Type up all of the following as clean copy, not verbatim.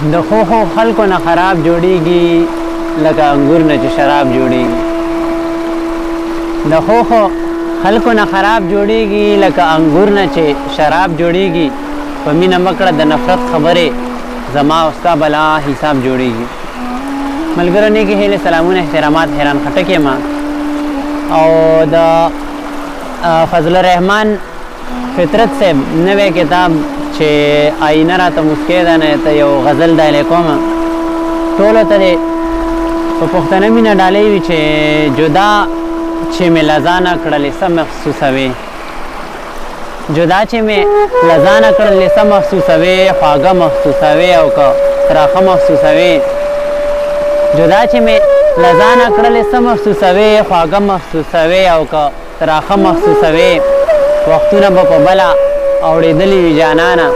د خو خلکو نه خراب جوړیږي لکه انګور نه چې شراب جوړیږي. د خو خلکو نه خراب جوړیږي لکه انګور نه چې شراب جوړیږي. په مینه مکړه د نفرت خبرې زما او ستا بلا حساب جوړیږي. ملګرو نیکې هیلې سلامونه احترامات حیران خټک یم او د فضل الرحمن فطرت صاحب نوی کتاب چې آینه راته مسکې ده نه ته یو غزل ډالۍ کوم ټولو ته دې په پښتنه مینه ډالۍ وي چې جدا چې مې لزانه کړلې څه محسوسوې جدا چې مې لزانه کړلې څه محسوسوې خواږه محسوسوې او که تراخه محسوسوې جدا چې مې لزانه کړلې څه محسوسوې خواږه محسوسوې او که تراخه محسوسوې وختونه به په بله اوړېدلې وي جانانه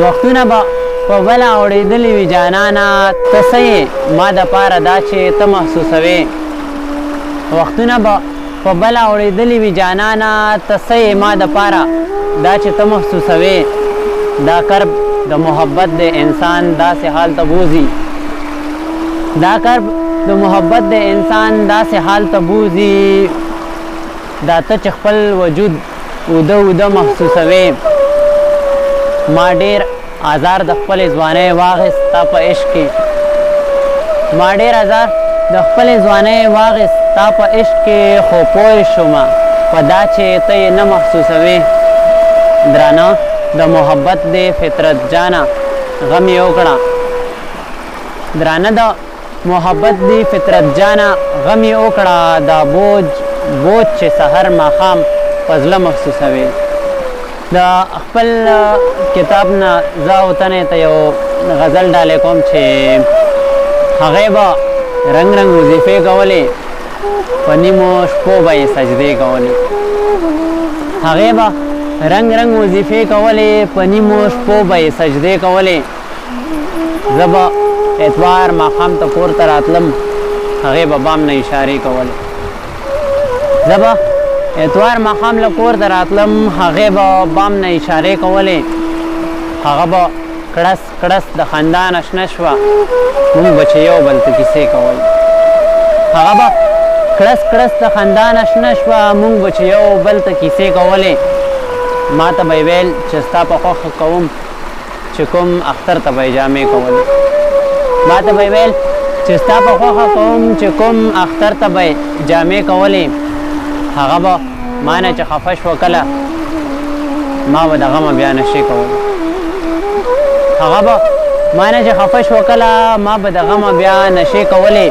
وختونه به په بله اوړېدلې وي جانانه ته څه یې ما دپاره دا چې ته محسوسوې وختونه به په بله اوړېدلې وي جانانه ته څه یې ما دپاره دا چې ته محسوسوې دا کرب د محبت د انسان داسې حال ته بوځي دا کرب د محبت د انسان داسې حال ته بوځي دا ته چې خپل وجود اوده اوده محسوسوې ما ډېر آزار د خپلې ځوانۍ واخیست ستا په عشق کې ما ډېر آزار د خپلې ځوانۍ واخیست ستا په عشق کې خو پوه شومه په دا چې ته یې نه محسوسوې درانه د محبت د فطرت جانه غم یې وکړه درانه د محبت د فطرت جانه غم یې وکړه دا بوج چې سحر ماښام په زړه محسوسوې د خپل کتاب نه زه او تنې ته یو غزل ډالۍ کوم چې هغې به رنګ رنګ وظیفې کولې په نیمو شپو به یې سجدې کولې هغې به رنګ رنګ وظیفې کولې په نیمو شپو به یې سجدې کولې زه به اتوار ماښام ته کور ته راتلم هغې به بام نه اشارې کولې زه به اتوار ماښام له کور ته راتلم هغې به بام نه اشارې کولې هغه به کړس کړس د خندا نه شنه شوه مونږ به چې یو بل ته کیسې کولې هغه به کړس کړس د خندا نه شنه شوه مونږ به چې یو بل ته کیسې کولې ما ته به یې ویل چې ستا په خوښه کوم چې کوم اختر ته به یې جامې کولې ما ته به یې ویل چې ستا په خوښه کوم چې کوم اختر ته به یې جامې کولې هغه به ما نه چې خفه شوه کله ما به د غمه بیا نشې کولې هغه به ما نه چې خفه شوه کله ما به د غمه بیا نشې کولې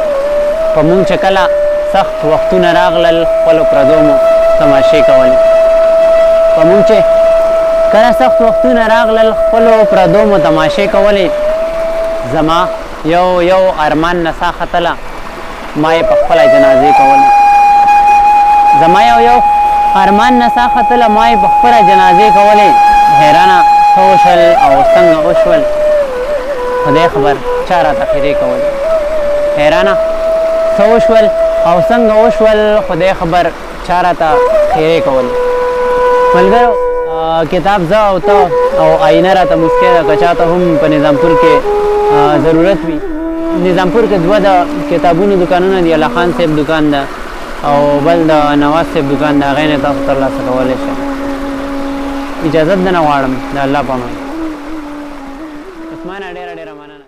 په مونږ چې کله سخت وختونه راغلل خپلو پردو مو تماشې کولې په مونږ چې کله سخت وختونه راغلل خپلو پردو مو تماشې کولې زما یو ارمان نڅا ختله ما یې په خپله جنازې کولې زما یو ارمان نڅا ختله ما یې په خپله جنازې کولې حیرانه څه وشول او څنګه وشول خدای خبر چا راته خیرې کولې حیرانه څه وشول او څنګه وشول خدای خبر چا راته خیرې کولې ملګرو کتاب زه او ته او آینه راته مسکې ده که چاته هم په نظامپور کې ضرورت وي نظامپور کې دوه د کتابونو دکانونه دي الله خان صاحب دکان ده او بل د نواز صاحب دکان د هغې نه تاسو ترلاسه کولی شئ اجازت درنه غواړم د الله په امان عثمانه ډېره مننه